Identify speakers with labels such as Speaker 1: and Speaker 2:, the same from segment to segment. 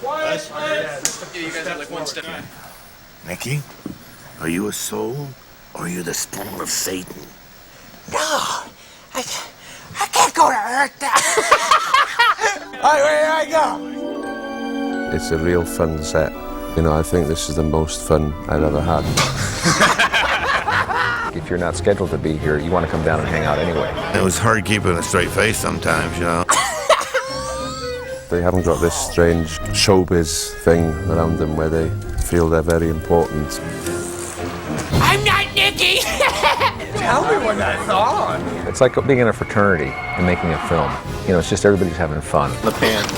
Speaker 1: You guys are like one step.
Speaker 2: Nicky, are you a soul or are you the spawn of Satan?
Speaker 3: No, I can't go to Earth. All right, where I go?
Speaker 4: It's a real fun set. You know, I think this is the most fun I've ever had. If you're not scheduled to be here, you want to come down and hang out anyway.
Speaker 2: It was hard keeping a straight face sometimes, you know.
Speaker 4: They haven't got this strange showbiz thing around them where they feel they're very important.
Speaker 3: I'm not Nicky. Tell me when that's on.
Speaker 4: It's like being in a fraternity and making a film. You know, it's just everybody's having fun.
Speaker 1: The band.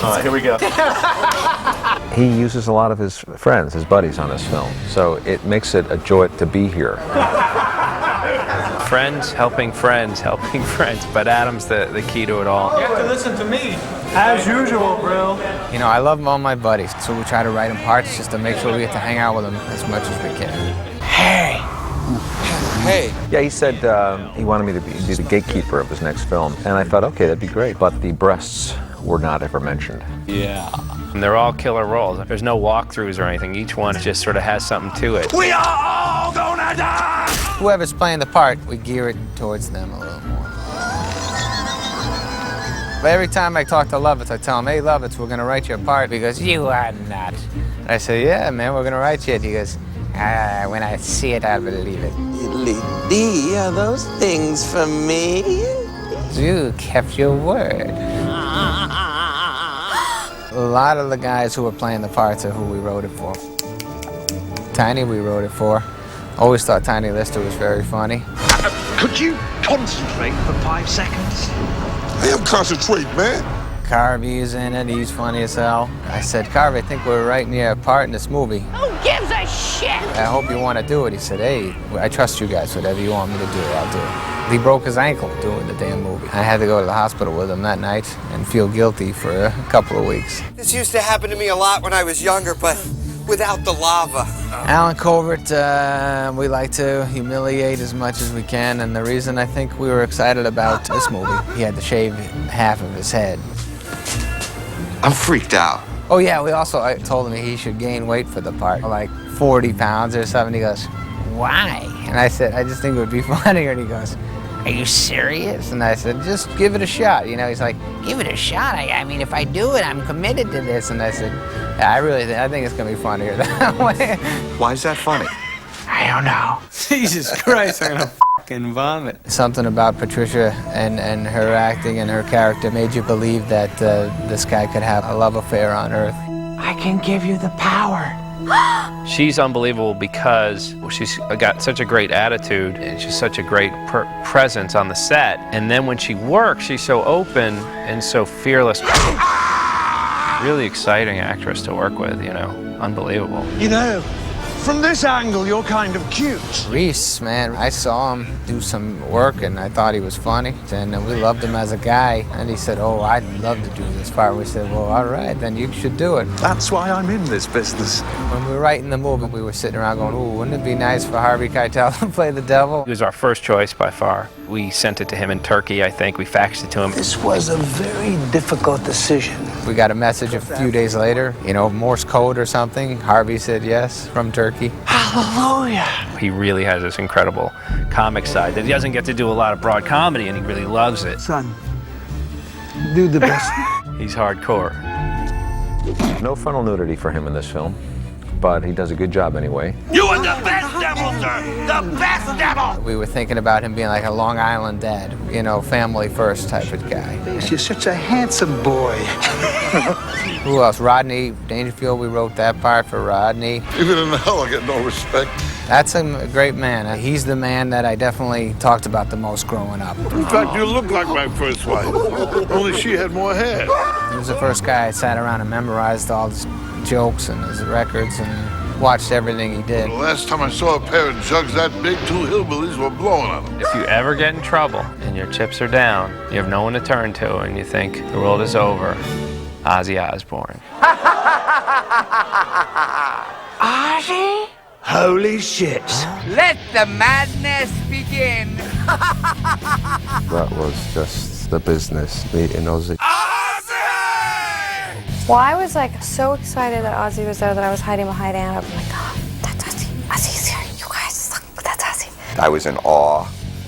Speaker 1: All right, here we go.
Speaker 4: He uses a lot of his friends, his buddies on this film, so it makes it a joy to be here.
Speaker 5: Friends helping friends, but Adam's the key to it all.
Speaker 6: You have to listen to me, as usual, bro.
Speaker 7: You know, I love all my buddies, so we try to write them parts just to make sure we get to hang out with them as much as we can.
Speaker 3: Hey. Hey.
Speaker 4: Yeah, he said he wanted me to be the gatekeeper of his next film, and I thought, okay, that'd be great, but the breasts were not ever mentioned.
Speaker 5: Yeah. And they're all killer roles. There's no walkthroughs or anything. Each one just sort of has something to it.
Speaker 2: We are all gonna die!
Speaker 7: Whoever's playing the part, we gear it towards them a little more. But every time I talk to Lovitz, I tell him, hey, Lovitz, we're going to write you a part. He goes, you are not. I say, yeah, man, we're going to write you it. He goes, when I see it, I'll believe it.
Speaker 3: Diddly-dee, are those things for me?
Speaker 7: You kept your word. A lot of the guys who were playing the parts are who we wrote it for. Tiny, we wrote it for. Always thought Tiny Lister was very funny.
Speaker 8: Could you concentrate for 5 seconds?
Speaker 2: I am concentrate, man.
Speaker 7: Carvey's in it, he's funny as hell. I said, Carvey, I think we're writing you a part in this movie.
Speaker 3: Who gives a shit?
Speaker 7: I hope you want to do it. He said, hey, I trust you guys, whatever you want me to do, I'll do it. He broke his ankle doing the damn movie. I had to go to the hospital with him that night and feel guilty for a couple of weeks.
Speaker 3: This used to happen to me a lot when I was younger, but without the lava.
Speaker 7: Alan Covert, we like to humiliate as much as we can, and the reason I think we were excited about this movie, he had to shave half of his head.
Speaker 3: I'm freaked out.
Speaker 7: Oh yeah, I told him he should gain weight for the part, like 40 pounds or something. He goes, why? And I said, I just think it would be funnier. And he goes, are you serious? And I said, just give it a shot. You know, he's like, give it a shot? I mean, if I do it, I'm committed to this. And I said, yeah, I think it's going to be funnier that way.
Speaker 3: Why is that funny?
Speaker 7: I don't know.
Speaker 6: Jesus Christ, I'm gonna fucking vomit.
Speaker 7: Something about Patricia and her acting and her character made you believe that this guy could have a love affair on Earth.
Speaker 3: I can give you the power.
Speaker 5: She's unbelievable because she's got such a great attitude and she's such a great presence on the set. And then when she works, she's so open and so fearless. Really exciting actress to work with, you know, unbelievable.
Speaker 8: You know, from this angle, you're kind of cute.
Speaker 7: Reese, man, I saw him do some work and I thought he was funny. And we loved him as a guy. And he said, oh, I'd love to do this part. We said, well, all right, then you should do it.
Speaker 8: That's why I'm in this business.
Speaker 7: When we were writing the movie, we were sitting around going, ooh, wouldn't it be nice for Harvey Keitel to play the devil?
Speaker 5: He was our first choice by far. We sent it to him in Turkey, I think. We faxed it to him.
Speaker 8: This was a very difficult decision.
Speaker 7: We got a message a few days later, you know, Morse code or something. Harvey said yes from Turkey.
Speaker 8: Hallelujah.
Speaker 5: He really has this incredible comic side that he doesn't get to do a lot of broad comedy, and he really loves it.
Speaker 8: Son, do the best.
Speaker 5: He's hardcore.
Speaker 4: No frontal nudity for him in this film, but he does a good job anyway.
Speaker 2: You are the best devil, sir! The best devil!
Speaker 7: We were thinking about him being like a Long Island dad, you know, family first type of guy.
Speaker 8: You're such a handsome boy.
Speaker 7: Who else? Rodney Dangerfield, we wrote that part for Rodney.
Speaker 2: Even in hell, I get no respect.
Speaker 7: That's a great man. He's the man that I definitely talked about the most growing up.
Speaker 2: In fact, you look like my first wife. Only she had more hair.
Speaker 7: He was the first guy I sat around and memorized all his jokes and his records and watched everything he did.
Speaker 2: The last time I saw a pair of jugs that big, 2 hillbillies were blowing on them.
Speaker 5: If you ever get in trouble and your chips are down, you have no one to turn to, and you think the world is over, Ozzy Osbourne.
Speaker 3: Ozzy?
Speaker 8: Holy shit.
Speaker 3: Let the madness begin.
Speaker 4: That was just the business, meeting Ozzy.
Speaker 9: Well, I was like so excited that Ozzy was there that I was hiding behind Anna. I'm like, oh, that's Ozzy. Ozzy's here. You guys, look, that's Ozzy.
Speaker 10: I was in awe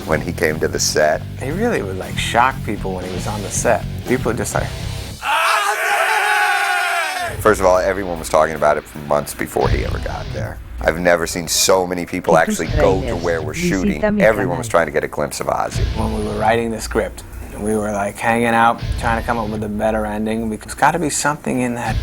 Speaker 10: when he came to the set.
Speaker 7: He really would like shock people when he was on the set. People would just like,
Speaker 10: First of all, everyone was talking about it for months before he ever got there. I've never seen so many people actually go to where we're shooting. Everyone was trying to get a glimpse of Ozzy.
Speaker 7: when we were writing the script, we were like hanging out, trying to come up with a better ending. There's got to be something in that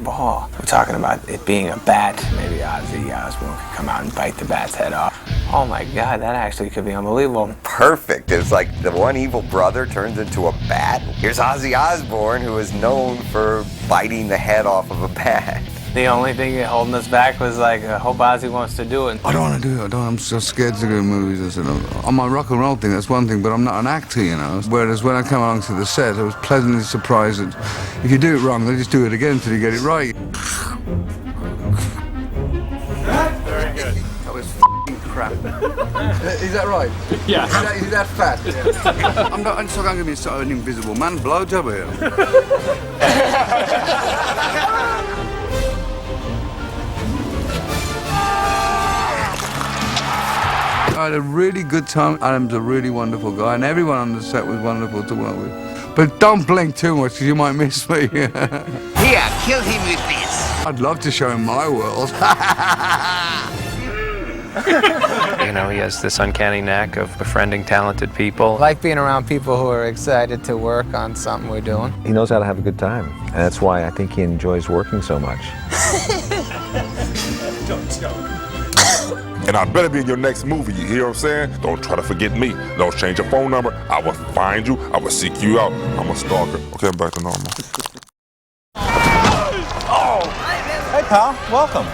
Speaker 7: ball. We're talking about it being a bat. Maybe Ozzy Osbourne could come out and bite the bat's head off. Oh my God, that actually could be unbelievable.
Speaker 10: Perfect. It's like the one evil brother turns into a bat. Here's Ozzy Osbourne, who is known for biting the head off of a bat.
Speaker 7: The only thing holding us back was like, I hope Ozzy wants to do it.
Speaker 11: I don't want to do it. I'm so scared to go to movies. I said, on my rock and roll thing, that's one thing, but I'm not an actor, you know. Whereas when I come along to the set, I was pleasantly surprised that if you do it wrong, they just do it again until you get it right.
Speaker 1: Very good.
Speaker 11: That was f***ing crap. Is that right?
Speaker 1: Yeah.
Speaker 11: Is that fat? Yeah. I'm not going to give me sort of an invisible man blowjob here. I had a really good time. Adam's a really wonderful guy, and everyone on the set was wonderful to work with. But don't blink too much, because you might miss me.
Speaker 3: Here, kill him with this.
Speaker 11: I'd love to show him my world.
Speaker 5: You know, he has this uncanny knack of befriending talented people.
Speaker 7: I like being around people who are excited to work on something we're doing.
Speaker 12: He knows how to have a good time, and that's why I think he enjoys working so much.
Speaker 13: And I better be in your next movie, you hear what I'm saying? Don't try to forget me. Don't change your phone number. I will find you. I will seek you out. I'm a stalker. Okay, I'm back to normal.
Speaker 14: Oh! Hey, pal. Welcome.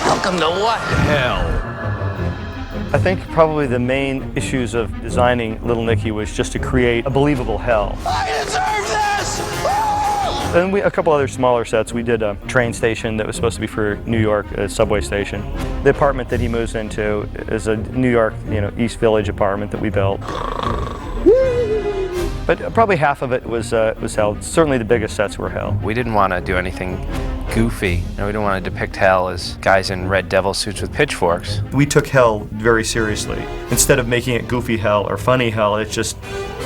Speaker 3: Welcome to what?
Speaker 14: Hell.
Speaker 15: I think probably the main issues of designing Little Nicky was just to create a believable hell.
Speaker 3: I deserve this!
Speaker 15: And a couple other smaller sets. We did a train station that was supposed to be for New York, a subway station. The apartment that he moves into is a New York, East Village apartment that we built. But probably half of it was hell. Certainly the biggest sets were hell.
Speaker 5: We didn't want to do anything goofy. We didn't want to depict hell as guys in red devil suits with pitchforks.
Speaker 15: We took hell very seriously. Instead of making it goofy hell or funny hell, it's just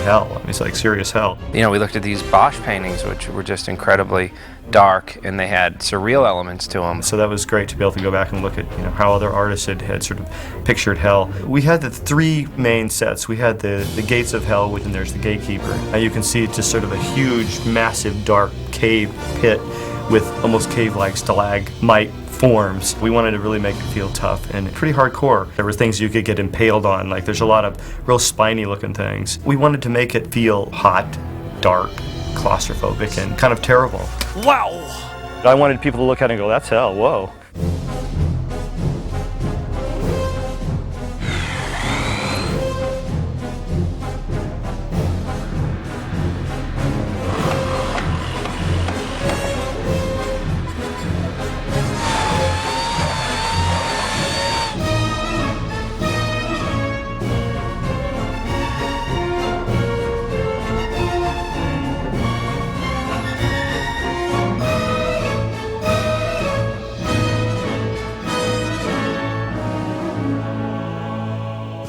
Speaker 15: hell. I mean, it's like serious hell.
Speaker 5: We looked at these Bosch paintings, which were just incredibly dark, and they had surreal elements to them.
Speaker 15: So that was great to be able to go back and look at how other artists had sort of pictured hell. We had the three main sets. We had the gates of hell, and there's the gatekeeper. Now you can see just sort of a huge, massive, dark cave pit with almost cave-like stalagmite forms. We wanted to really make it feel tough and pretty hardcore. There were things you could get impaled on, like there's a lot of real spiny looking things. We wanted to make it feel hot, dark, claustrophobic, and kind of terrible.
Speaker 14: Wow!
Speaker 15: I wanted people to look at it and go, that's hell, whoa.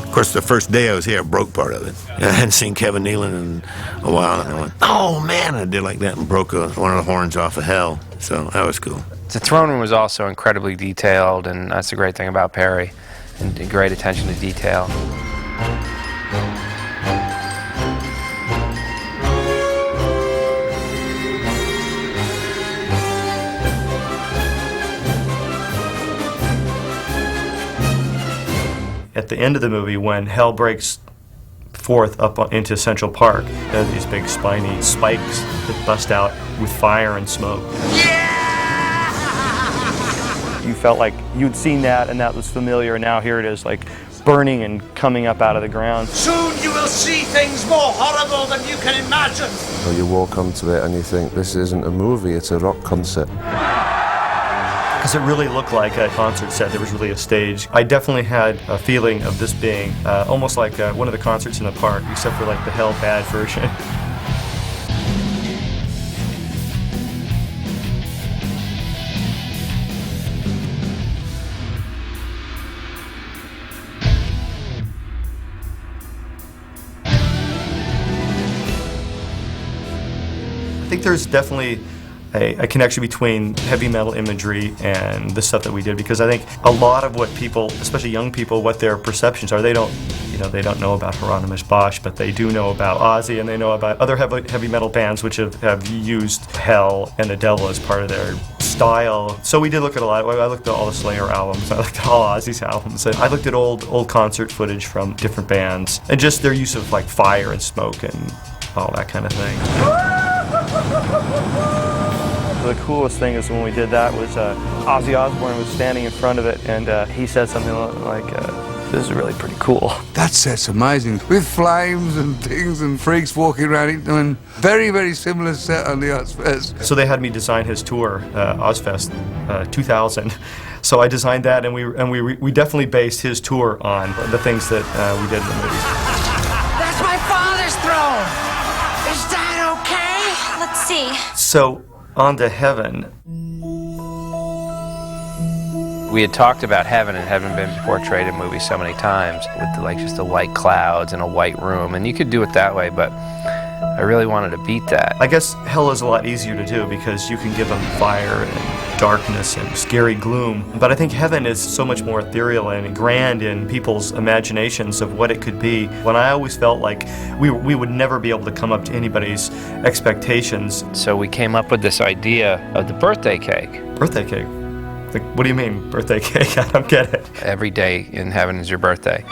Speaker 2: Of course, the first day I was here, I broke part of it. I hadn't seen Kevin Nealon in a while, and I went, oh man, I did like that and broke one of the horns off of hell. So that was cool.
Speaker 5: The throne room was also incredibly detailed, and that's the great thing about Perry, and great attention to detail.
Speaker 15: At the end of the movie, when hell breaks forth up into Central Park, there are these big spiny spikes that bust out with fire and smoke. You felt like you'd seen that and that was familiar, and now here it is, like burning and coming up out of the ground.
Speaker 3: Soon you will see things more horrible than you can imagine.
Speaker 4: So you walk onto it and you think, this isn't a movie, it's a rock concert.
Speaker 15: Because it really looked like a concert set. There was really a stage. I definitely had a feeling of this being almost like one of the concerts in the park, except for like the hell bad version. think there's definitely a connection between heavy metal imagery and the stuff that we did, because I think a lot of what people, especially young people, what their perceptions are, they don't know about Hieronymus Bosch, but they do know about Ozzy, and they know about other heavy metal bands which have used hell and the devil as part of their style. So we did look at a lot. I looked at all the Slayer albums, I looked at all Ozzy's albums, and I looked at old concert footage from different bands, and just their use of like fire and smoke and all that kind of thing.
Speaker 16: The coolest thing is when we did that was Ozzy Osbourne was standing in front of it, and he said something like, this is really pretty cool.
Speaker 11: That set's amazing, with flames and things and freaks walking around it, doing very, very similar set on the Ozfest.
Speaker 15: So they had me design his tour, Ozfest 2000. So I designed that, and we definitely based his tour on the things that we did in the movie.
Speaker 3: That's my father's throne! Is that okay?
Speaker 9: Let's see.
Speaker 15: So, on to heaven.
Speaker 5: We had talked about heaven and heaven been portrayed in movies so many times with like just the white clouds and a white room, and you could do it that way, but I really wanted to beat that.
Speaker 15: I guess hell is a lot easier to do because you can give them fire and darkness and scary gloom, but I think heaven is so much more ethereal and grand in people's imaginations of what it could be, when I always felt like we would never be able to come up to anybody's expectations.
Speaker 5: So we came up with this idea of the birthday cake.
Speaker 15: Birthday cake? Like, what do you mean, birthday cake? I don't get it.
Speaker 5: Every day in heaven is your birthday.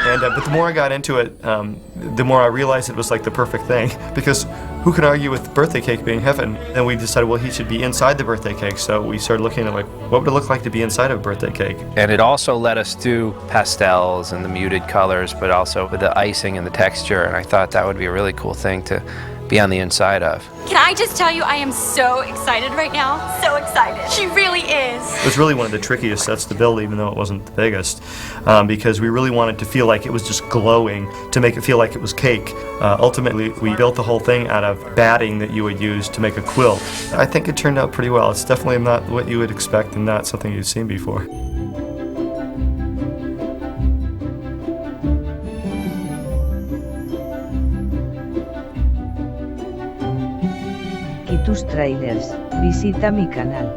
Speaker 15: And but the more I got into it, the more I realized it was like the perfect thing, because who can argue with birthday cake being heaven? And we decided, well, he should be inside the birthday cake. So we started looking at like, what would it look like to be inside of a birthday cake?
Speaker 5: And it also let us do pastels and the muted colors, but also with the icing and the texture. And I thought that would be a really cool thing to be on the inside of.
Speaker 9: Can I just tell you, I am so excited right now. So excited. She really is.
Speaker 15: It was really one of the trickiest sets to build, even though it wasn't the biggest, because we really wanted to feel like it was just glowing, to make it feel like it was cake. Ultimately, we built the whole thing out of batting that you would use to make a quilt. I think it turned out pretty well. It's definitely not what you would expect and not something you'd seen before.
Speaker 17: Y tus trailers, visita mi canal.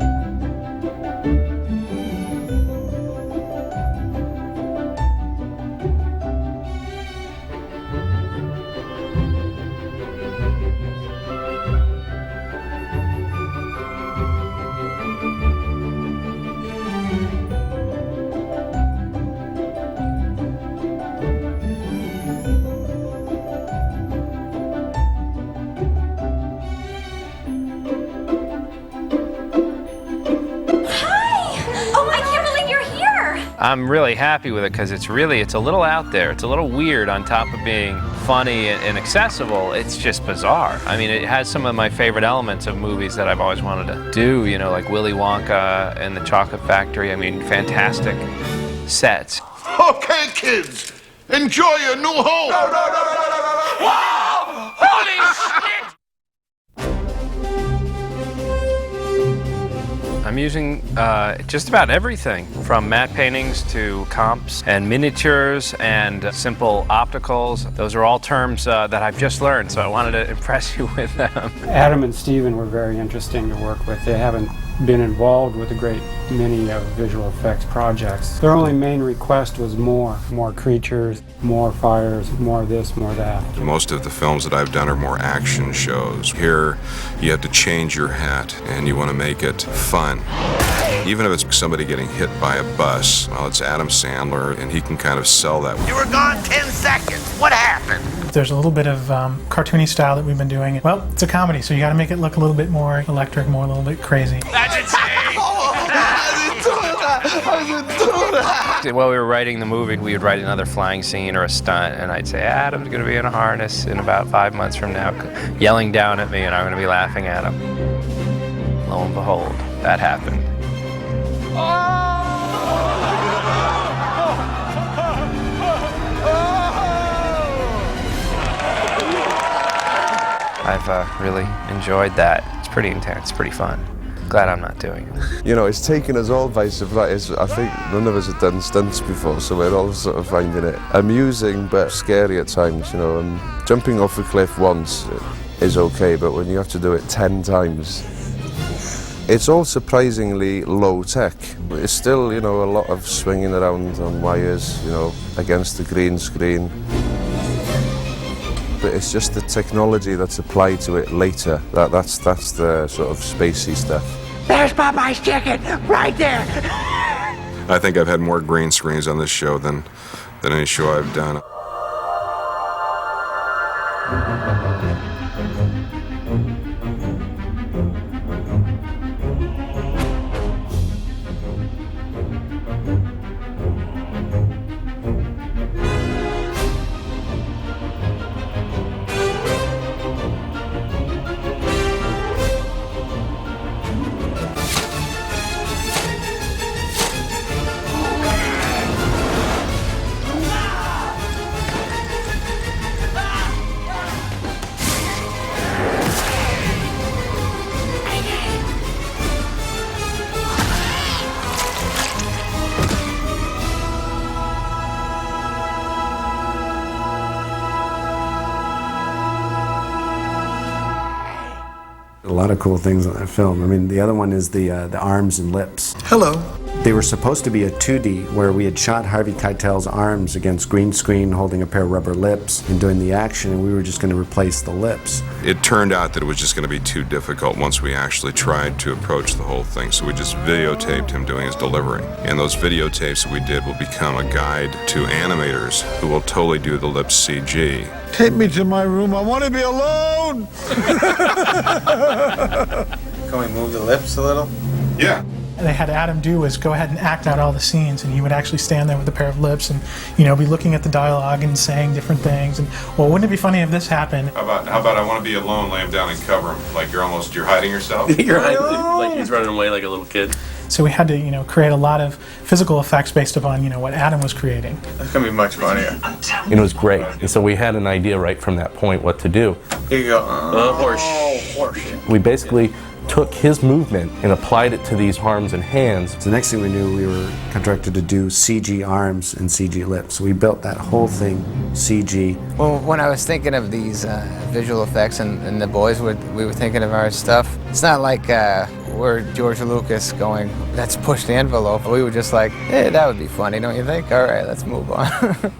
Speaker 5: I'm really happy with it because it's a little out there. It's a little weird on top of being funny and accessible. It's just bizarre. I mean, it has some of my favorite elements of movies that I've always wanted to do, you know, like Willy Wonka and the Chocolate Factory. I mean, fantastic sets.
Speaker 18: Okay, kids, enjoy your new home. No. Wow! Holy shit!
Speaker 5: I'm using just about everything, from matte paintings to comps and miniatures and simple opticals. Those are all terms that I've just learned, so I wanted to impress you with them.
Speaker 19: Adam and Steven were very interesting to work with. They haven't been involved with a great many visual effects projects. Their only main request was more creatures, more fires, more this, more that.
Speaker 20: Most of the films that I've done are more action shows. Here, you have to change your hat and you want to make it fun. Even if it's somebody getting hit by a bus, well, it's Adam Sandler and he can kind of sell that.
Speaker 3: You were gone 10 seconds. What happened?
Speaker 21: There's a little bit of cartoony style that we've been doing. Well, it's a comedy, so you got to make it look a little bit more electric, a little bit crazy.
Speaker 3: That's insane!
Speaker 5: While we were writing the movie, we would write another flying scene or a stunt, and I'd say, Adam's going to be in a harness in about 5 months from now, yelling down at me, and I'm going to be laughing at him. Lo and behold, that happened. I've really enjoyed that. It's pretty intense, pretty fun. Glad I'm not doing it.
Speaker 4: You know, it's taken us all by surprise. I think none of us have done stunts before, so we're all sort of finding it amusing but scary at times, you know. And jumping off a cliff once is okay, but when you have to do it 10 times, it's all surprisingly low tech. It's still, you know, a lot of swinging around on wires, you know, against the green screen. But it's just the technology that's applied to it later. That's the sort of spacey stuff.
Speaker 3: There's Popeye's chicken, right there.
Speaker 20: I think I've had more green screens on this show than any show I've done.
Speaker 6: A lot of cool things on that film. I mean, the other one is the arms and lips.
Speaker 22: Hello.
Speaker 6: They were supposed to be a 2D where we had shot Harvey Keitel's arms against green screen holding a pair of rubber lips and doing the action, and we were just going to replace the lips.
Speaker 20: It turned out that it was just going to be too difficult once we actually tried to approach the whole thing, so we just videotaped him doing his delivery. And those videotapes that we did will become a guide to animators who will totally do the lips CG.
Speaker 18: Take me to my room. I want to be alone.
Speaker 22: Can we move the lips a little?
Speaker 20: Yeah.
Speaker 21: They had Adam do was go ahead and act out all the scenes, and he would actually stand there with a pair of lips and, you know, be looking at the dialogue and saying different things. And, well, wouldn't it be funny if this happened?
Speaker 20: How about I want to be alone, lay him down and cover him, like you're hiding yourself?
Speaker 23: You're hiding, like he's running away like a little kid.
Speaker 21: So we had to, you know, create a lot of physical effects based upon, you know, what Adam was creating.
Speaker 22: That's gonna be much funnier.
Speaker 23: And it was great. And so we had an idea right from that point what to do.
Speaker 22: Here you go.
Speaker 23: Horse. We basically took his movement and applied it to these arms and hands.
Speaker 6: So the next thing we knew, we were contracted to do CG arms and CG lips. So we built that whole thing CG.
Speaker 7: Well, when I was thinking of these visual effects and the boys, we were thinking of our stuff, it's not like we're George Lucas going, let's push the envelope. We were just like, hey, that would be funny, don't you think? All right, let's move on.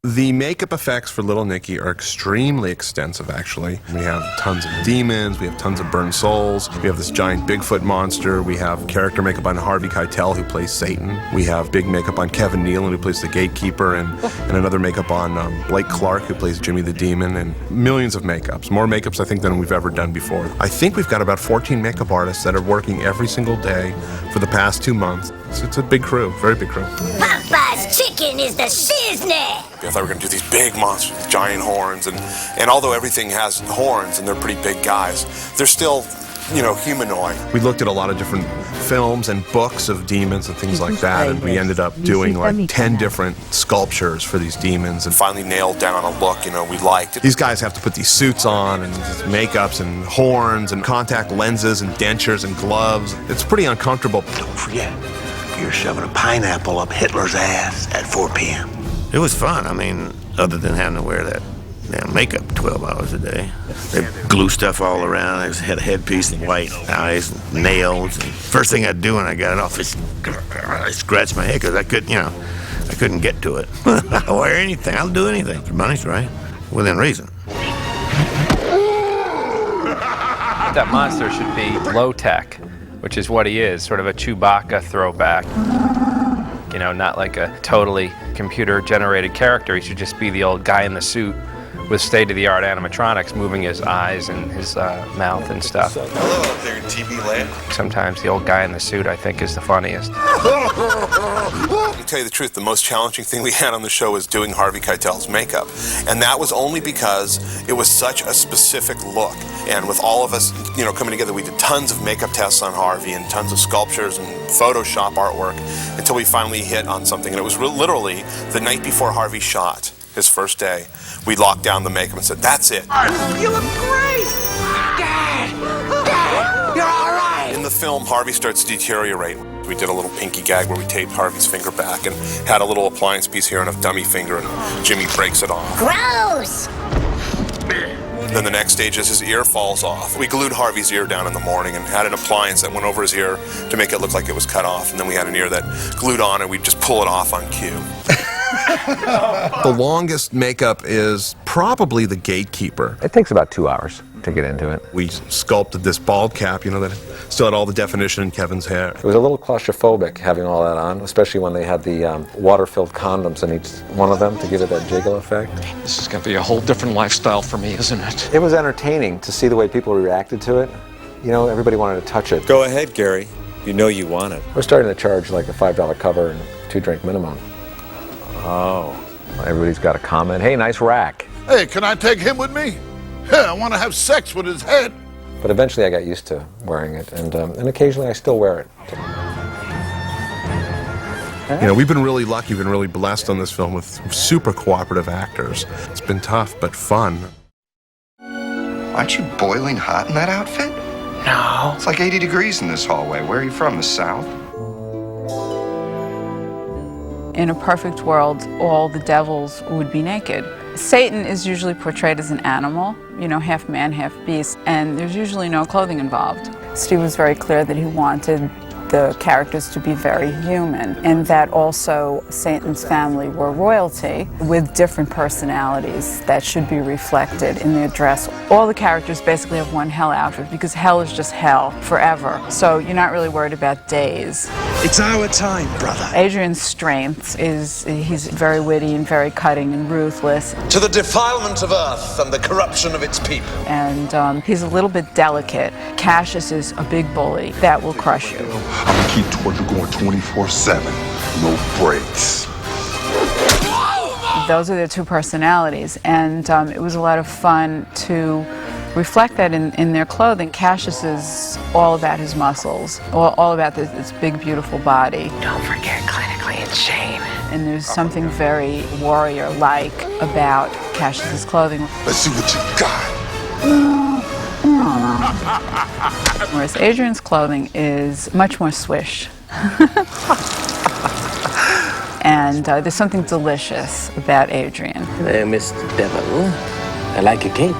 Speaker 24: The makeup effects for Little Nicky are extremely extensive, actually. We have tons of demons, we have tons of burned souls, we have this giant Bigfoot monster, we have character makeup on Harvey Keitel, who plays Satan. We have big makeup on Kevin Nealon, who plays the Gatekeeper, and another makeup on Blake Clark, who plays Jimmy the Demon, and millions of makeups. More makeups, I think, than we've ever done before. I think we've got about 14 makeup artists that are working every single day for the past 2 months. It's a big crew, very big crew.
Speaker 3: Popeye's chicken is the shiznit.
Speaker 24: I thought we were going to do these big monsters with giant horns, and although everything has horns and they're pretty big guys, they're still, you know, humanoid. We looked at a lot of different films and books of demons and things like that, and we ended up doing like 10 different sculptures for these demons and finally nailed down a look, you know, we liked. These guys have to put these suits on and these makeups and horns and contact lenses and dentures and gloves. It's pretty uncomfortable.
Speaker 2: Don't forget, you're shoving a pineapple up Hitler's ass at 4 p.m. It was fun. I mean, other than having to wear that damn makeup 12 hours a day. They glue stuff all around. I had a headpiece and white eyes and nails. And first thing I'd do when I got it off is I scratch my head because I couldn't get to it. I'll wear anything. I'll do anything. The money's right. Within reason.
Speaker 5: That monster should be low tech, which is what he is, sort of a Chewbacca throwback. You know, not like a totally computer-generated character. He should just be the old guy in the suit with state-of-the-art animatronics moving his eyes and his mouth and stuff.
Speaker 24: Hello up there in TV land.
Speaker 5: Sometimes the old guy in the suit, I think, is the funniest.
Speaker 20: To tell you the truth, the most challenging thing we had on the show was doing Harvey Keitel's makeup. And that was only because it was such a specific look. And with all of us, you know, coming together, we did tons of makeup tests on Harvey and tons of sculptures and Photoshop artwork until we finally hit on something. And it was literally the night before Harvey shot his first day. We locked down the makeup and said, that's it.
Speaker 3: You look great! Dad! Dad! You're all right!
Speaker 20: In the film, Harvey starts to deteriorate. We did a little pinky gag where we taped Harvey's finger back and had a little appliance piece here and a dummy finger, and Jimmy breaks it off.
Speaker 3: Gross!
Speaker 20: Then the next stage is his ear falls off. We glued Harvey's ear down in the morning and had an appliance that went over his ear to make it look like it was cut off. And then we had an ear that glued on and we'd just pull it off on cue.
Speaker 24: The longest makeup is probably the gatekeeper.
Speaker 1: It takes about 2 hours to get into it.
Speaker 24: We sculpted this bald cap, you know, that still had all the definition in Kevin's hair.
Speaker 1: It was a little claustrophobic having all that on, especially when they had the water-filled condoms in each one of them to give it that jiggle effect.
Speaker 8: This is going to be a whole different lifestyle for me, isn't it?
Speaker 1: It was entertaining to see the way people reacted to it. You know, everybody wanted to touch it.
Speaker 10: Go ahead, Gary. You know you want it.
Speaker 1: We're starting to charge like a $5 cover and 2-drink minimum. Oh, everybody's got a comment. Hey, nice rack.
Speaker 18: Hey, can I take him with me? Yeah, I want to have sex with his head.
Speaker 1: But eventually I got used to wearing it, and occasionally I still wear it.
Speaker 24: You know, we've been really lucky, been really blessed on this film with super cooperative actors. It's been tough, but fun.
Speaker 12: Aren't you boiling hot in that outfit?
Speaker 3: No.
Speaker 12: It's like 80 degrees in this hallway. Where are you from, the South?
Speaker 25: In a perfect world, all the devils would be naked. Satan is usually portrayed as an animal, you know, half man, half beast, and there's usually no clothing involved. Steve was very clear that he wanted the characters to be very human, and that also Satan's family were royalty with different personalities that should be reflected in their dress. All the characters basically have one hell outfit because hell is just hell forever. So you're not really worried about days.
Speaker 26: It's our time, brother.
Speaker 25: Adrian's strength is he's very witty and very cutting and ruthless.
Speaker 26: To the defilement of Earth and the corruption of its people.
Speaker 25: And he's a little bit delicate. Cassius is a big bully that will crush you.
Speaker 18: I'm gonna keep Torture going 24/7. No breaks.
Speaker 25: Those are their two personalities, and it was a lot of fun to reflect that in their clothing. Cassius is all about his muscles, all about this big, beautiful body.
Speaker 3: Don't forget clinically insane.
Speaker 25: And there's something very warrior-like about Cassius's clothing.
Speaker 18: Let's see what you got.
Speaker 25: Whereas Adrian's clothing is much more swish. And there's something delicious about Adrian.
Speaker 27: Hello, Mr. Devil. I like your cape.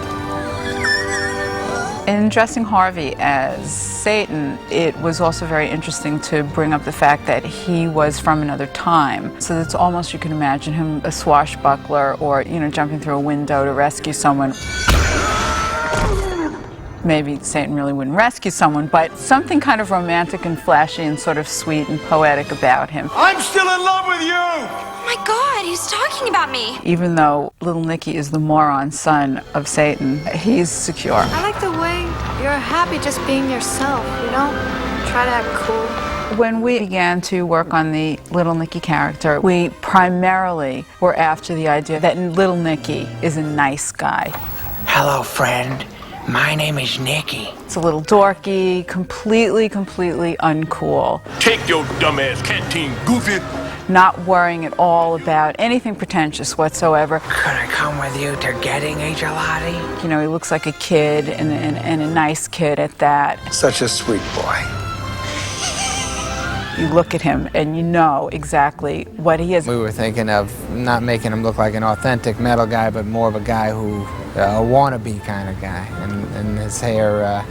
Speaker 25: In dressing Harvey as Satan, it was also very interesting to bring up the fact that he was from another time. So it's almost, you can imagine him a swashbuckler or, you know, jumping through a window to rescue someone. Maybe Satan really wouldn't rescue someone, but something kind of romantic and flashy and sort of sweet and poetic about him.
Speaker 26: I'm still in love with you!
Speaker 9: Oh my God, he's talking about me.
Speaker 25: Even though Little Nicky is the moron son of Satan, he's secure.
Speaker 9: I like the way you're happy just being yourself, you know? Try to act cool.
Speaker 25: When we began to work on the Little Nicky character, we primarily were after the idea that Little Nicky is a nice guy.
Speaker 3: Hello, friend. My name is Nicky.
Speaker 25: It's a little dorky, completely uncool.
Speaker 18: Take your dumbass canteen, goofy.
Speaker 25: Not worrying at all about anything pretentious whatsoever.
Speaker 3: Could I come with you to getting a gelati?
Speaker 25: You know, he looks like a kid and a nice kid at that.
Speaker 12: Such a sweet boy.
Speaker 25: You look at him and you know exactly what he is.
Speaker 7: We were thinking of not making him look like an authentic metal guy, but more of a guy who, a wannabe kind of guy. And his hair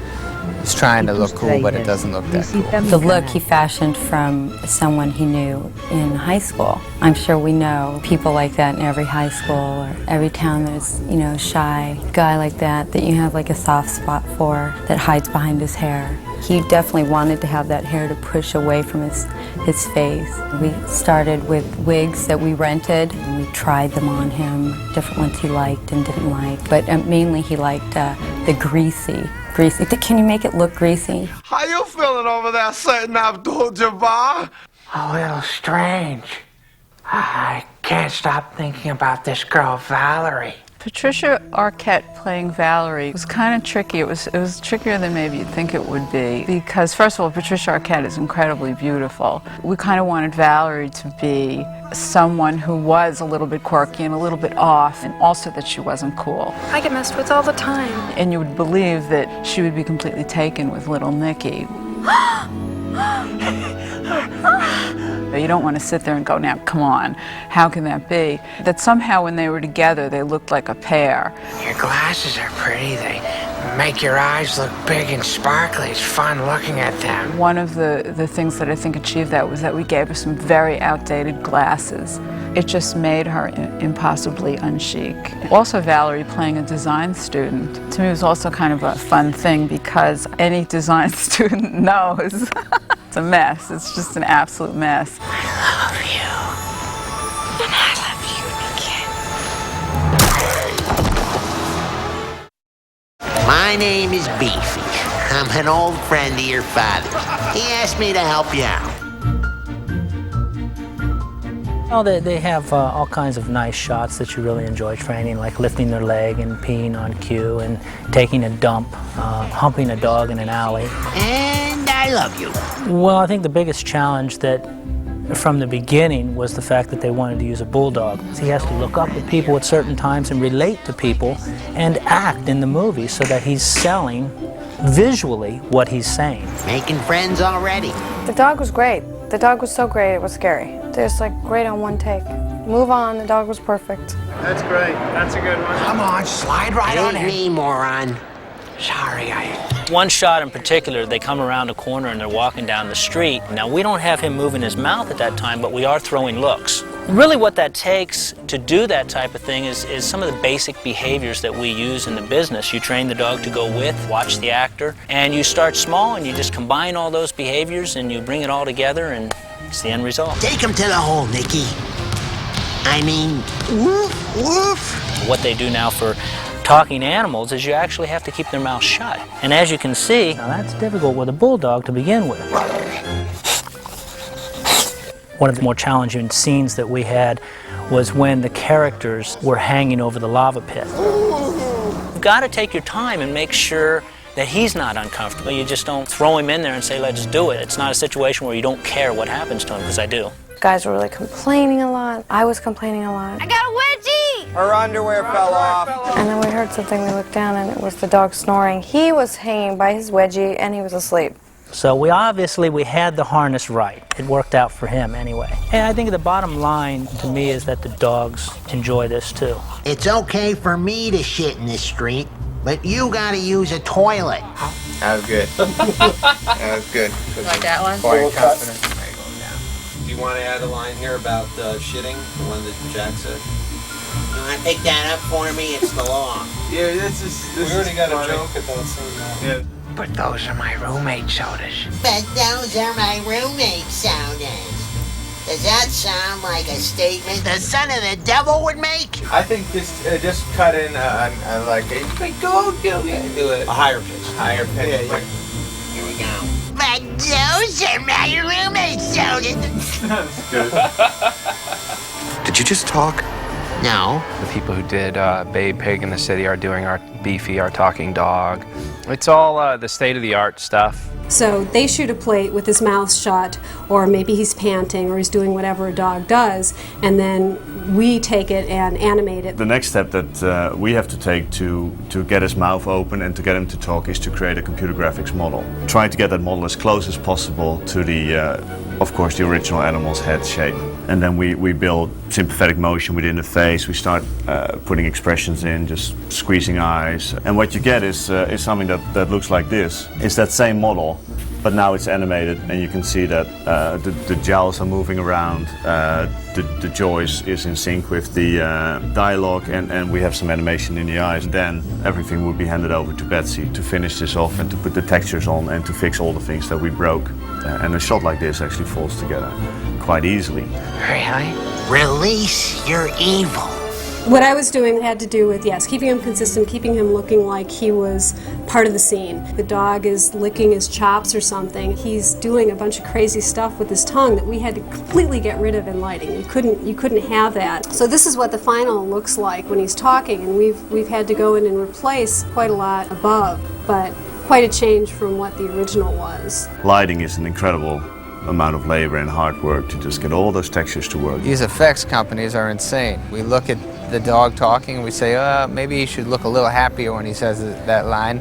Speaker 7: is trying to look cool, but it doesn't look that cool.
Speaker 11: The look he fashioned from someone he knew in high school. I'm sure we know people like that in every high school or every town there's, you know, a shy guy like that you have like a soft spot for that hides behind his hair. He definitely wanted to have that hair to push away from his face. We started with wigs that we rented, and we tried them on him, different ones he liked and didn't like, but mainly he liked the greasy. Can you make it look greasy?
Speaker 18: How you feeling over there, Satan Abdul-Jabbar?
Speaker 3: A little strange. I can't stop thinking about this girl, Valerie.
Speaker 25: Patricia Arquette playing Valerie was kind of tricky. It was trickier than maybe you'd think it would be because, first of all, Patricia Arquette is incredibly beautiful. We kind of wanted Valerie to be someone who was a little bit quirky and a little bit off, and also that she wasn't cool.
Speaker 9: I get messed with all the time.
Speaker 25: And you would believe that she would be completely taken with Little Nicky. You don't want to sit there and go, now, come on, how can that be? That somehow when they were together, they looked like a pair.
Speaker 3: Your glasses are pretty. They make your eyes look big and sparkly. It's fun looking at them.
Speaker 25: One of the things that I think achieved that was that we gave her some very outdated glasses. It just made her impossibly unchic. Also, Valerie playing a design student, to me was also kind of a fun thing because any design student knows it's a mess. It's just an absolute mess.
Speaker 3: I love you. And I love you, Nicky. My name is Beefy. I'm an old friend of your father. He asked me to help you out.
Speaker 13: Oh, they have all kinds of nice shots that you really enjoy training, like lifting their leg and peeing on cue and taking a dump, humping a dog in an alley.
Speaker 3: And I love you.
Speaker 13: Well, I think the biggest challenge that from the beginning was the fact that they wanted to use a bulldog. He has to look up at people at certain times and relate to people and act in the movie so that he's selling visually what he's saying.
Speaker 3: Making friends already.
Speaker 9: The dog was great. The dog was so great, it was scary. Just like great on one take. Move on, the dog was perfect.
Speaker 22: That's great. That's a good one.
Speaker 3: Come on, slide right on in. Me, moron. Sorry,
Speaker 13: One shot in particular, they come around a corner and they're walking down the street. Now, we don't have him moving his mouth at that time, but we are throwing looks. Really what that takes to do that type of thing is some of the basic behaviors that we use in the business. You train the dog to go with, watch the actor, and you start small and you just combine all those behaviors and you bring it all together and it's the end result.
Speaker 3: Take him to the hole, Nicky. I mean, woof, woof.
Speaker 13: What they do now for talking animals is you actually have to keep their mouth shut. And as you can see, now that's difficult with a bulldog to begin with. One of the more challenging scenes that we had was when the characters were hanging over the lava pit. You've got to take your time and make sure that he's not uncomfortable. You just don't throw him in there and say, let's do it. It's not a situation where you don't care what happens to him, because I do.
Speaker 9: Guys were really complaining a lot. I was complaining a lot.
Speaker 14: I got a wedgie!
Speaker 15: Her underwear fell off.
Speaker 9: And then we heard something, we looked down and it was the dog snoring. He was hanging by his wedgie and he was asleep.
Speaker 13: So we had the harness right. It worked out for him anyway. And I think the bottom line to me is that the dogs enjoy this too.
Speaker 3: It's okay for me to shit in the street, but you gotta use a toilet.
Speaker 22: That was good. That was good.
Speaker 14: Like that one?
Speaker 22: Quiet, confident.
Speaker 16: Do you want to add a line here about shitting, the one that Jack said?
Speaker 3: You want to pick that up for me? It's the law.
Speaker 22: Yeah, this
Speaker 16: we already got
Speaker 22: funny.
Speaker 16: a joke about saying that.
Speaker 22: Yeah.
Speaker 3: But those are my roommate sodas. But those are my roommate sodas. Does that sound like a statement the son of the devil would make?
Speaker 22: I think just cut in like a go do it.
Speaker 16: A higher pitch.
Speaker 22: Higher pitch.
Speaker 3: Yeah. Here we go. But those are my roommate sodas.
Speaker 22: That's good.
Speaker 12: Did you just talk?
Speaker 3: No.
Speaker 5: The people who did Babe Pig in the City are doing our Beefy, our talking dog. It's all the state-of-the-art stuff.
Speaker 4: So they shoot a plate with his mouth shut, or maybe he's panting, or he's doing whatever a dog does, and then we take it and animate it.
Speaker 6: The next step that we have to take to get his mouth open and to get him to talk is to create a computer graphics model. Trying to get that model as close as possible to the, of course, the original animal's head shape. And then we build sympathetic motion within the face. We start putting expressions in, just squeezing eyes. And what you get is something that looks like this. It's that same model, but now it's animated, and you can see that the jowls are moving around, the jaw is in sync with the dialogue, and we have some animation in the eyes. Then everything would be handed over to Betsy to finish this off and to put the textures on and to fix all the things that we broke. And a shot like this actually falls together quite easily.
Speaker 3: Really? Release your evil.
Speaker 4: What I was doing had to do with, yes, keeping him consistent, keeping him looking like he was part of the scene. The dog is licking his chops or something. He's doing a bunch of crazy stuff with his tongue that we had to completely get rid of in lighting. You couldn't have that. So this is what the final looks like when he's talking, and we've had to go in and replace quite a lot above, but quite a change from what the original was.
Speaker 6: Lighting is an incredible amount of labor and hard work to just get all those textures to work.
Speaker 7: These effects companies are insane. We look at the dog talking and we say, maybe he should look a little happier when he says that line.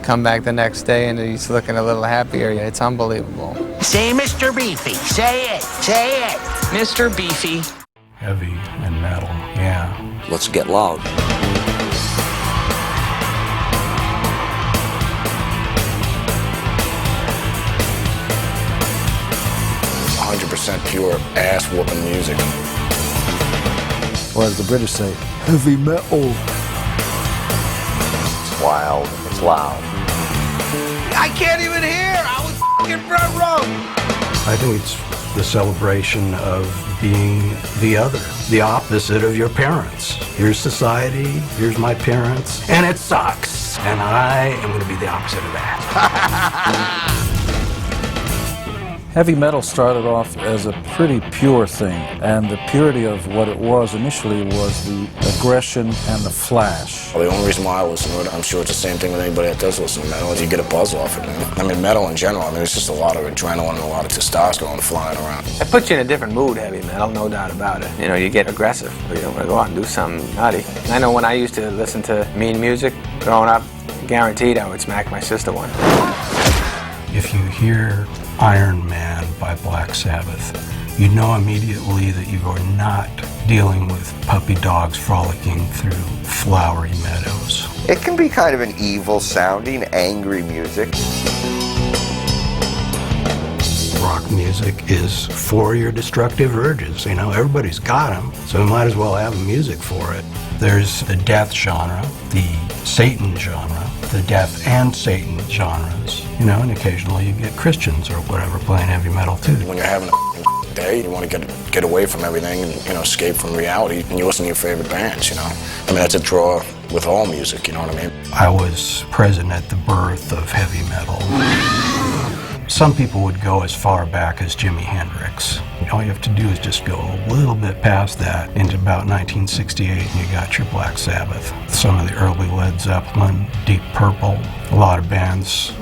Speaker 7: Come back the next day and he's looking a little happier. It's unbelievable.
Speaker 3: Say Mr. Beefy. Say it. Say it.
Speaker 27: Mr. Beefy.
Speaker 15: Heavy and metal, yeah.
Speaker 27: Let's get loud.
Speaker 17: Pure ass-whooping music.
Speaker 19: Or as the British say, heavy metal.
Speaker 1: It's wild, it's loud.
Speaker 18: I can't even hear! I was f***ing front row!
Speaker 15: I think it's the celebration of being the other, the opposite of your parents. Here's society, here's my parents, and it sucks. And I am going to be the opposite of that.
Speaker 19: Heavy metal started off as a pretty pure thing, and the purity of what it was initially was the aggression and the flash.
Speaker 17: Well, the only reason why I listen to it, I'm sure it's the same thing with anybody that does listen to metal, is you get a buzz off it, man. I mean, metal in general, I mean, it's just a lot of adrenaline and a lot of testosterone flying around.
Speaker 27: It puts you in a different mood, heavy metal, no doubt about it. You know, you get aggressive. You don't want to go out and do something nutty. I know when I used to listen to mean music growing up, guaranteed I would smack my sister one.
Speaker 15: If you hear Iron Man by Black Sabbath, you know immediately that you are not dealing with puppy dogs frolicking through flowery meadows.
Speaker 12: It can be kind of an evil-sounding, angry music.
Speaker 15: Rock music is for your destructive urges. You know, everybody's got them, so we might as well have music for it. There's the death genre, the Satan genre, the death and Satan genres, you know, and occasionally you get Christians or whatever playing heavy metal too.
Speaker 17: When you're having a day, you want to get away from everything and, you know, escape from reality, and you listen to your favorite bands, you know. I mean, that's a draw with all music, you know what I mean?
Speaker 15: I was present at the birth of heavy metal. Some people would go as far back as Jimi Hendrix. All you have to do is just go a little bit past that into about 1968 and you got your Black Sabbath. Some of the early Led Zeppelin, Deep Purple, a lot of bands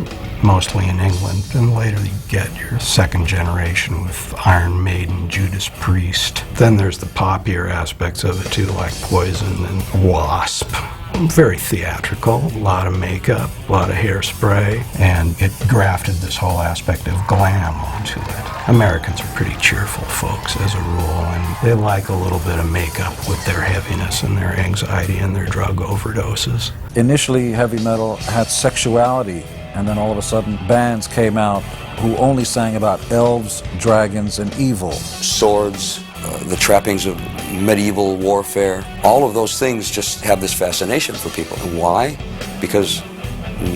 Speaker 15: mostly in England, and later you get your second generation with Iron Maiden, Judas Priest. Then there's the poppier aspects of it too, like Poison and Wasp. Very theatrical, a lot of makeup, a lot of hairspray, and it grafted this whole aspect of glam onto it. Americans are pretty cheerful folks as a rule, and they like a little bit of makeup with their heaviness and their anxiety and their drug overdoses.
Speaker 19: Initially, heavy metal had sexuality, and then all of a sudden bands came out who only sang about elves, dragons, and evil.
Speaker 27: Swords, the trappings of medieval warfare, all of those things just have this fascination for people. And why? Because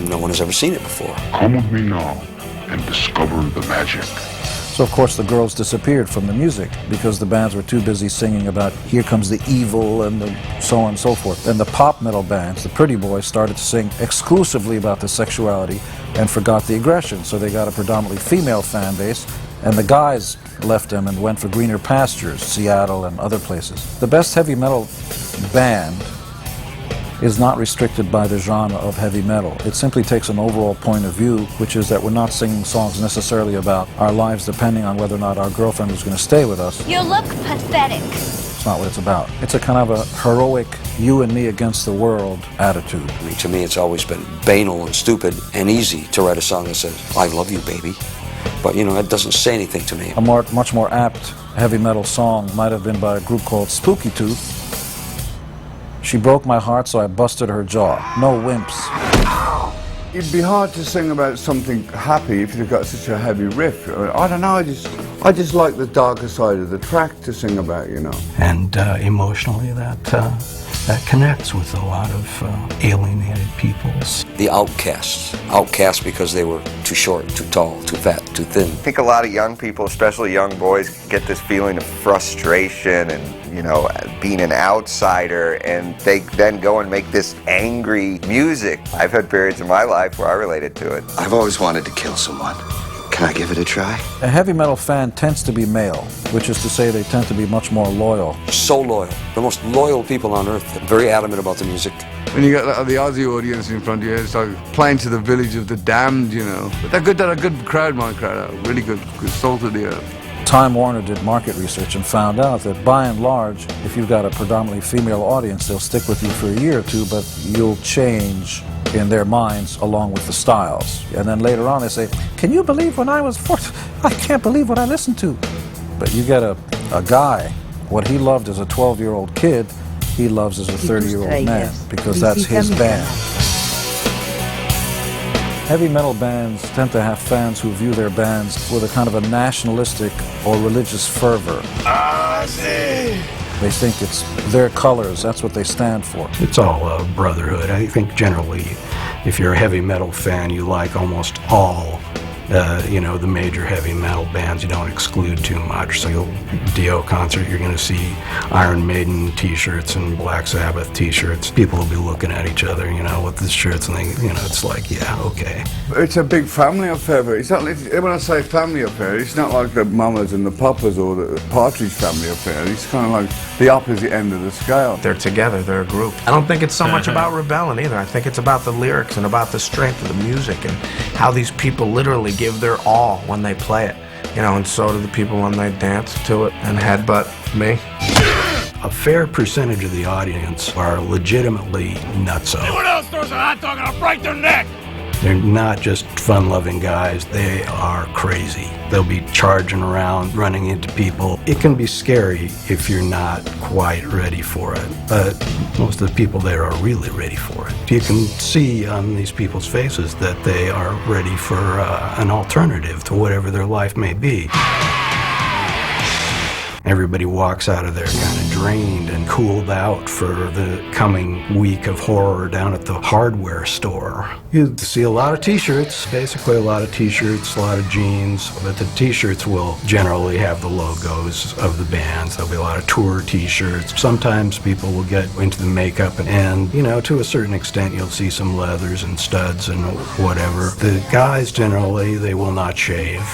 Speaker 27: no one has ever seen it before.
Speaker 18: Come with me now and discover the magic.
Speaker 19: So of course the girls disappeared from the music because the bands were too busy singing about here comes the evil and so on and so forth. Then the pop metal bands, the pretty boys, started to sing exclusively about the sexuality and forgot the aggression. So they got a predominantly female fan base, and the guys left them and went for greener pastures, Seattle and other places. The best heavy metal band is not restricted by the genre of heavy metal. It simply takes an overall point of view, which is that we're not singing songs necessarily about our lives depending on whether or not our girlfriend is going to stay with us.
Speaker 14: You look pathetic.
Speaker 19: It's not what it's about. It's a kind of a heroic, you and me against the world attitude.
Speaker 2: I mean, to me, it's always been banal and stupid and easy to write a song that says, I love you, baby. But, you know, it doesn't say anything to me.
Speaker 19: A much more apt heavy metal song might have been by a group called Spooky Tooth. She broke my heart, so I busted her jaw. No wimps.
Speaker 8: It'd be hard to sing about something happy if you've got such a heavy riff. I don't know, I just like the darker side of the track to sing about, you know.
Speaker 15: And emotionally, that connects with a lot of alienated peoples.
Speaker 2: The outcasts. Outcasts because they were too short, too tall, too fat, too thin.
Speaker 12: I think a lot of young people, especially young boys, get this feeling of frustration and, you know, being an outsider, and they then go and make this angry music. I've had periods in my life where I related to it.
Speaker 17: I've always wanted to kill someone. Can I give it a try?
Speaker 19: A heavy metal fan tends to be male, which is to say they tend to be much more loyal.
Speaker 2: So loyal. The most loyal people on earth. Very adamant about the music.
Speaker 8: When you got the Aussie audience in front of you, it's like playing to the Village of the Damned, you know. But they're a good crowd, my crowd. Really good salt of the earth.
Speaker 19: Time Warner did market research and found out that by and large, if you've got a predominantly female audience, they'll stick with you for a year or two, but you'll change in their minds along with the styles. And then later on they say, can you believe when I was 14? I can't believe what I listened to. But you get a guy, what he loved as a 12-year-old kid, he loves as a 30-year-old man, because that's his band. Heavy metal bands tend to have fans who view their bands with a kind of a nationalistic or religious fervor. They think it's their colors, that's what they stand for.
Speaker 15: It's all a brotherhood. I think generally, if you're a heavy metal fan, you like almost all, the major heavy metal bands. You don't exclude too much. So you'll Dio concert, you're going to see Iron Maiden T-shirts and Black Sabbath T-shirts. People will be looking at each other, with the shirts, and it's like, yeah, okay.
Speaker 8: It's a big family affair. It's not. When I say family affair, it's not like the Mamas and the Papas or the Partridge family affair. It's kind of like the opposite end of the scale.
Speaker 22: They're together, they're a group. I don't think it's so much about rebelling either. I think it's about the lyrics and about the strength of the music and how these people literally give their all when they play it. And so do the people when they dance to it and headbutt me.
Speaker 15: A fair percentage of the audience are legitimately nutso.
Speaker 18: Anyone else throws a hot dog and I'll break their neck!
Speaker 15: They're not just fun-loving guys, they are crazy. They'll be charging around, running into people. It can be scary if you're not quite ready for it, but most of the people there are really ready for it. You can see on these people's faces that they are ready for an alternative to whatever their life may be. Everybody walks out of there kind of drained and cooled out for the coming week of horror down at the hardware store. You see a lot of t-shirts, basically a lot of t-shirts, a lot of jeans, but the t-shirts will generally have the logos of the bands. There'll be a lot of tour t-shirts. Sometimes people will get into the makeup and to a certain extent you'll see some leathers and studs and whatever. The guys generally, they will not shave.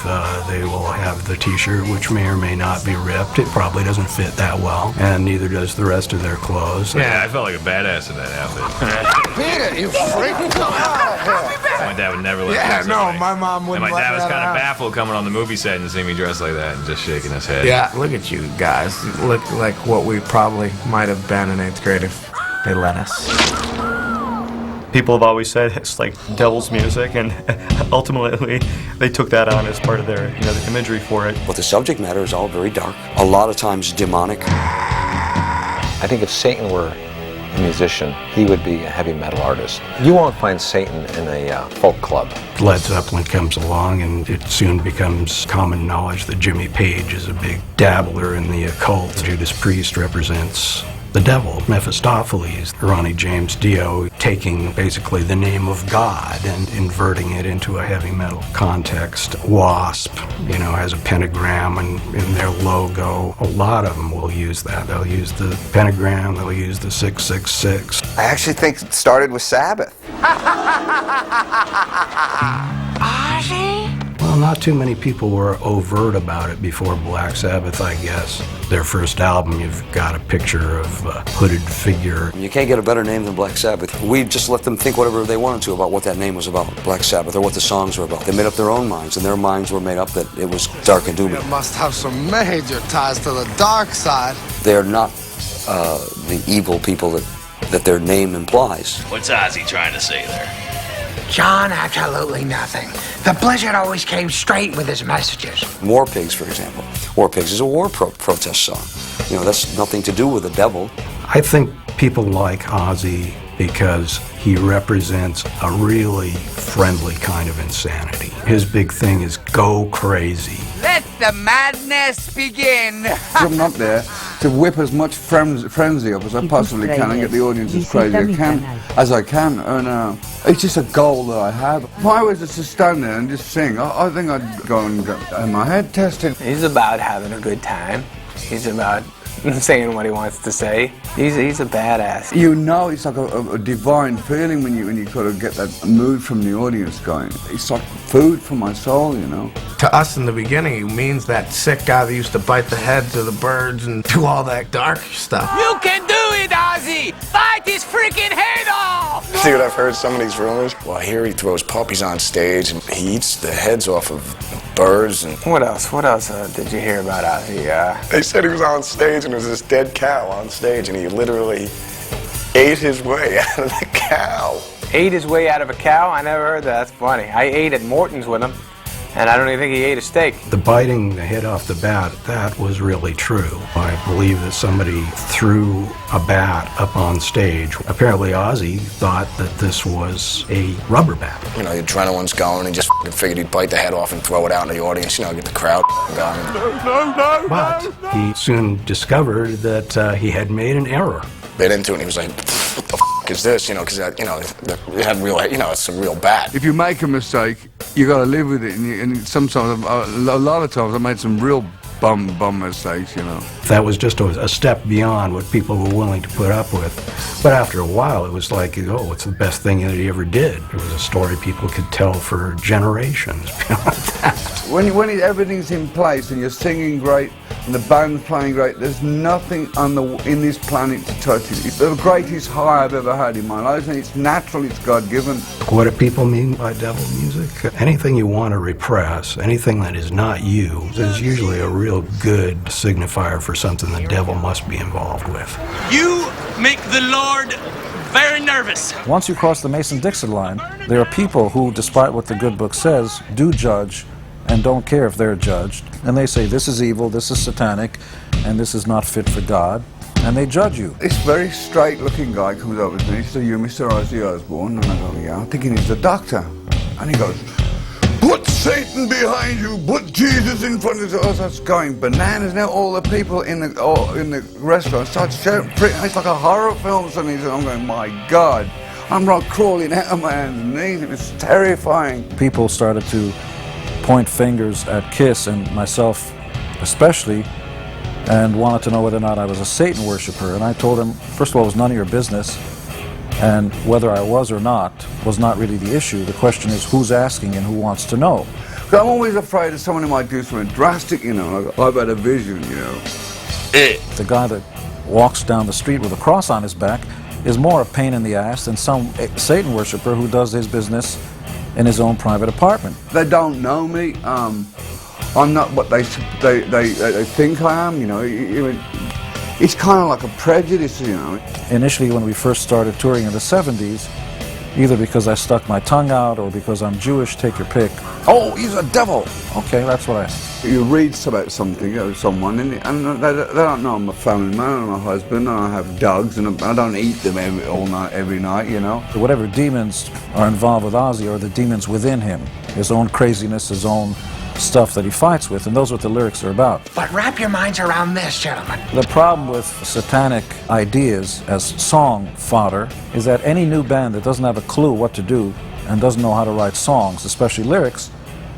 Speaker 15: They will have the t-shirt, which may or may not be ripped. It probably doesn't fit that well, and neither does the rest of their clothes.
Speaker 10: Yeah, I felt like a badass in that outfit.
Speaker 18: Peter, you freak! Come out of here!
Speaker 10: My dad would never let me
Speaker 22: Yeah,
Speaker 10: dress
Speaker 22: no,
Speaker 10: like
Speaker 22: my mom
Speaker 10: And
Speaker 22: wouldn't
Speaker 10: my dad
Speaker 22: let
Speaker 10: was
Speaker 22: me
Speaker 10: kind
Speaker 22: out
Speaker 10: of
Speaker 22: of the house.
Speaker 10: baffled coming on the movie set and seeing me dressed like that and just shaking his head.
Speaker 22: Yeah, look at you guys. You look like what we probably might have been in 8th grade if they let us.
Speaker 20: People have always said it's like devil's music, and ultimately they took that on as part of their, the imagery for it.
Speaker 2: But the subject matter is all very dark, a lot of times demonic.
Speaker 1: I think if Satan were a musician, he would be a heavy metal artist. You won't find Satan in a folk club.
Speaker 15: Led Zeppelin comes along, and it soon becomes common knowledge that Jimmy Page is a big dabbler in the occult. Judas Priest represents the devil, Mephistopheles, Ronnie James Dio taking basically the name of God and inverting it into a heavy metal context. Wasp, has a pentagram and in their logo. A lot of them will use that. They'll use the pentagram, they'll use the 666.
Speaker 12: I actually think it started with Sabbath.
Speaker 15: Well, not too many people were overt about it before Black Sabbath, I guess. Their first album, you've got a picture of a hooded figure.
Speaker 2: You can't get a better name than Black Sabbath. We just let them think whatever they wanted to about what that name was about, Black Sabbath, or what the songs were about. They made up their own minds, and their minds were made up that it was dark and doomy.
Speaker 9: It must have some major ties to the dark side.
Speaker 2: They're not the evil people that their name implies.
Speaker 11: What's Ozzy trying to say there?
Speaker 9: John, absolutely nothing. The Blizzard always came straight with his messages.
Speaker 2: War Pigs, for example. War Pigs is a war protest song. You know, that's nothing to do with the devil.
Speaker 15: I think people like Ozzy because he represents a really friendly kind of insanity. His big thing is go crazy.
Speaker 9: Let the madness begin.
Speaker 8: I'm up there to whip as much frenzy up as I possibly can and get the audience as crazy as I can. And it's just a goal that I have. If I was just to stand there and just sing, I think I'd go and get my head tested.
Speaker 7: He's about having a good time. He's about saying what he wants to say. He's a badass.
Speaker 8: You know, it's like a divine feeling when you sort of get that mood from the audience going. It's like food for my soul, you know.
Speaker 22: To us in the beginning, he means that sick guy that used to bite the heads of the birds and do all that dark stuff.
Speaker 9: You can do it, Ozzy! Bite his freaking head off!
Speaker 17: Dude, I've heard some of these rumors. Well, here he throws puppies on stage and he eats the heads off of birds. And
Speaker 7: What else did you hear about Ozzy?
Speaker 17: They said he was on stage and there was this dead cow on stage and he literally ate his way out of the cow.
Speaker 7: Ate his way out of a cow? I never heard that. That's funny. I ate at Morton's with him, and I don't even think he ate a steak.
Speaker 15: The biting the head off the bat, that was really true. I believe that somebody threw a bat up on stage. Apparently Ozzy thought that this was a rubber bat.
Speaker 17: You know, the adrenaline's going and just figured he'd bite the head off and throw it out in the audience, you know, get the crowd going. No.
Speaker 15: But he soon discovered that he had made an error.
Speaker 17: Bit into it and he was like, what the f is this? You know, because, you know, it had real, you know, it's a real bat.
Speaker 8: If you make a mistake, you got to live with it. And sometimes, a lot of times, I made some real bum mistakes, you know.
Speaker 15: That was just a step beyond what people were willing to put up with. But after a while, it was like, oh, it's the best thing that he ever did. It was a story people could tell for generations beyond that.
Speaker 8: When everything's in place and you're singing great and the band's playing great, there's nothing in this planet to touch it. It's the greatest high I've ever had in my life, and it's natural, it's God-given.
Speaker 15: What do people mean by devil music? Anything you want to repress, anything that is not you, is usually a real good signifier for something the devil must be involved with.
Speaker 11: You make the Lord very nervous.
Speaker 19: Once you cross the Mason-Dixon line, there are people who, despite what the good book says, do judge and don't care if they're judged. And they say, this is evil, this is satanic, and this is not fit for God. And they judge you.
Speaker 8: This very straight-looking guy comes up with me. He says, "You, Mr. Ozzy Osbourne?" And I go, "Yeah." I'm thinking he's the doctor. And he goes, "Put Satan behind you, put Jesus in front of you." I was going bananas. Now all the people in the restaurant start shouting. It's like a horror film. Suddenly, I'm going, my God. I'm not crawling out of my hands and knees. It was terrifying.
Speaker 19: People started to point fingers at Kiss, and myself especially, and wanted to know whether or not I was a Satan worshiper. And I told him, first of all, it was none of your business, and whether I was or not was not really the issue. The question is who's asking and who wants to know.
Speaker 8: I'm always afraid of someone who might do something drastic, you know. I've had a vision, you know.
Speaker 19: The guy that walks down the street with a cross on his back is more a pain in the ass than some Satan worshiper who does his business in his own private apartment.
Speaker 8: They don't know me. I'm not what they think I am, you know. It's kind of like a prejudice, you know.
Speaker 19: Initially, when we first started touring in the 70s, either because I stuck my tongue out or because I'm Jewish, take your pick. Oh, he's a devil! Okay, that's what I...
Speaker 8: You read about something, or someone, and they don't know I'm a family man, I'm a husband, and I have dogs, and I don't eat them every night, you know.
Speaker 19: Whatever demons are involved with Ozzy are the demons within him. His own craziness, his own stuff that he fights with, and those are what the lyrics are about.
Speaker 9: But wrap your minds around this, gentlemen.
Speaker 19: The problem with satanic ideas as song fodder is that any new band that doesn't have a clue what to do and doesn't know how to write songs, especially lyrics,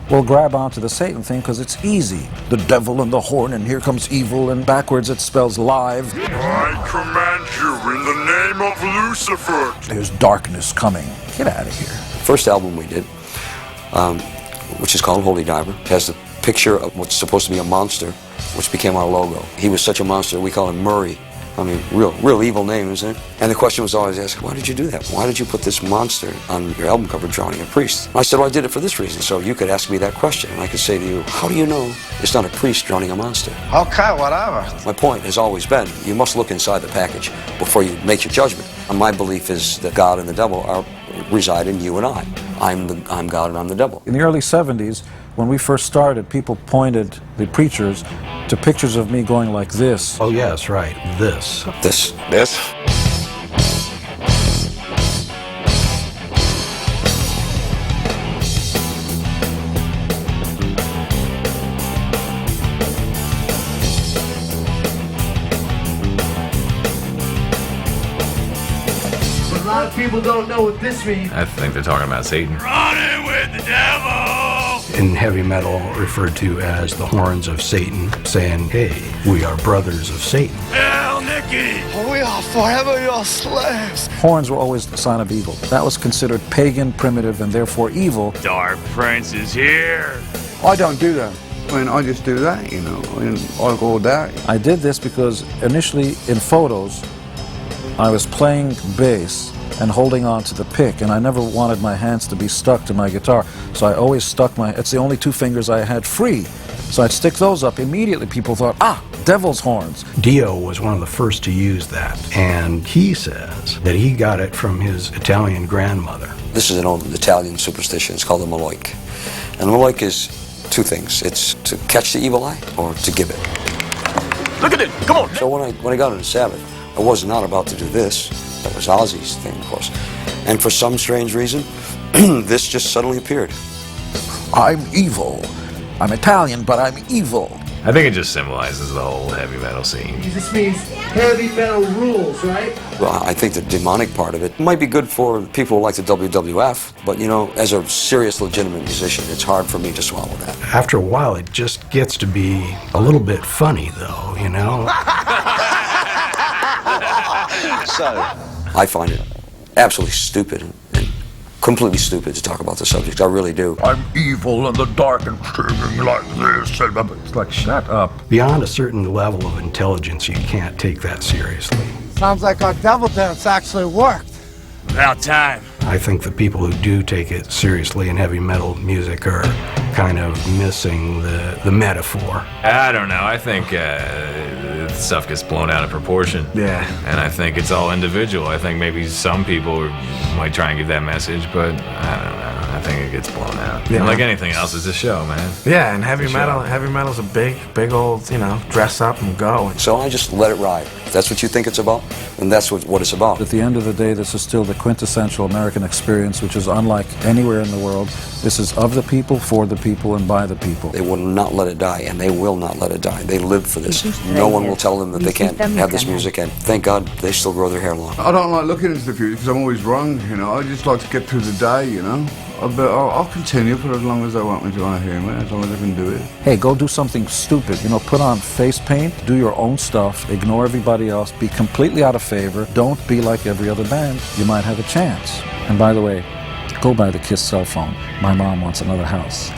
Speaker 19: will grab onto the Satan thing because it's easy. The devil and the horn, and here comes evil, and backwards it spells live.
Speaker 18: I command you in the name of Lucifer.
Speaker 19: There's darkness coming. Get out of here.
Speaker 2: First album we did, which is called Holy Diver. It has the picture of what's supposed to be a monster, which became our logo. He was such a monster, we call him Murray. I mean, real evil name, isn't it? And the question was always asked, why did you do that? Why did you put this monster on your album cover drowning a priest? And I said, well, I did it for this reason. So you could ask me that question, and I could say to you, how do you know it's not a priest drowning a monster?
Speaker 9: Okay, whatever.
Speaker 2: My point has always been, you must look inside the package before you make your judgment. And my belief is that God and the devil reside in you and I. I'm God and I'm the devil.
Speaker 19: In the early 70s, when we first started, people pointed, the preachers, to pictures of me going like this.
Speaker 15: Oh yes, right, this.
Speaker 2: This.
Speaker 17: This?
Speaker 13: A lot of people don't know what this means.
Speaker 10: I think they're talking about Satan.
Speaker 13: Running with the devil!
Speaker 15: In heavy metal, referred to as the horns of Satan, saying, hey, we are brothers of Satan.
Speaker 13: Little Nicky!
Speaker 9: We are forever your slaves.
Speaker 19: Horns were always a sign of evil. That was considered pagan, primitive, and therefore evil.
Speaker 13: Dark Prince is here!
Speaker 8: I don't do that. I mean, I just do that, you know. I mean, I go that.
Speaker 19: I did this because initially in photos, I was playing bass and holding on to the pick, and I never wanted my hands to be stuck to my guitar, so I always stuck it's the only two fingers I had free. So I'd stick those up. Immediately people thought, devil's horns.
Speaker 15: Dio was one of the first to use that, and he says that he got it from his Italian grandmother.
Speaker 2: This is an old Italian superstition. It's called the maloik. And the maloik is two things. It's to catch the evil eye or to give it.
Speaker 13: Look at it! Come on!
Speaker 2: So when I got into Sabbath, I was not about to do this. That was Ozzy's thing, of course. And for some strange reason, this just suddenly appeared.
Speaker 19: I'm evil. I'm Italian, but I'm evil.
Speaker 10: I think it just symbolizes the whole heavy metal scene.
Speaker 13: This means heavy metal rules, right?
Speaker 2: Well, I think the demonic part of it might be good for people who like the WWF, but you know, as a serious, legitimate musician, it's hard for me to swallow that.
Speaker 15: After a while, it just gets to be a little bit funny, though, you know?
Speaker 2: So, I find it absolutely stupid and completely stupid to talk about the subject. I really do.
Speaker 18: I'm evil in the dark and screaming like this.
Speaker 15: It's like, shut up. Beyond a certain level of intelligence, you can't take that seriously.
Speaker 9: Sounds like our devil dance actually worked.
Speaker 13: About time.
Speaker 15: I think the people who do take it seriously in heavy metal music are kind of missing the metaphor.
Speaker 10: I don't know. I think stuff gets blown out of proportion.
Speaker 22: Yeah.
Speaker 10: And I think it's all individual. I think maybe some people might try and give that message, but I don't know. I think it gets blown out.
Speaker 22: Yeah.
Speaker 10: And like anything else, it's a show, man.
Speaker 22: Yeah, and heavy metal's a big old, you know, dress up and go.
Speaker 2: So I just let it ride. If that's what you think it's about, then that's what it's about.
Speaker 19: At the end of the day, this is still the quintessential American experience, which is unlike anywhere in the world. This is of the people, for the people, and by the people.
Speaker 2: They will not let it die, and they will not let it die. They live for this. No one will tell them that they can't have this music, and thank God they still grow their hair long.
Speaker 8: I don't like looking into the future because I'm always wrong, you know. I just like to get through the day, you know. I'll continue for as long as I want me to on a human, as long as I can do it.
Speaker 19: Hey, go do something stupid. You know, put on face paint, do your own stuff, ignore everybody else, be completely out of favor. Don't be like every other band. You might have a chance. And by the way, go buy the Kiss cell phone. My mom wants another house.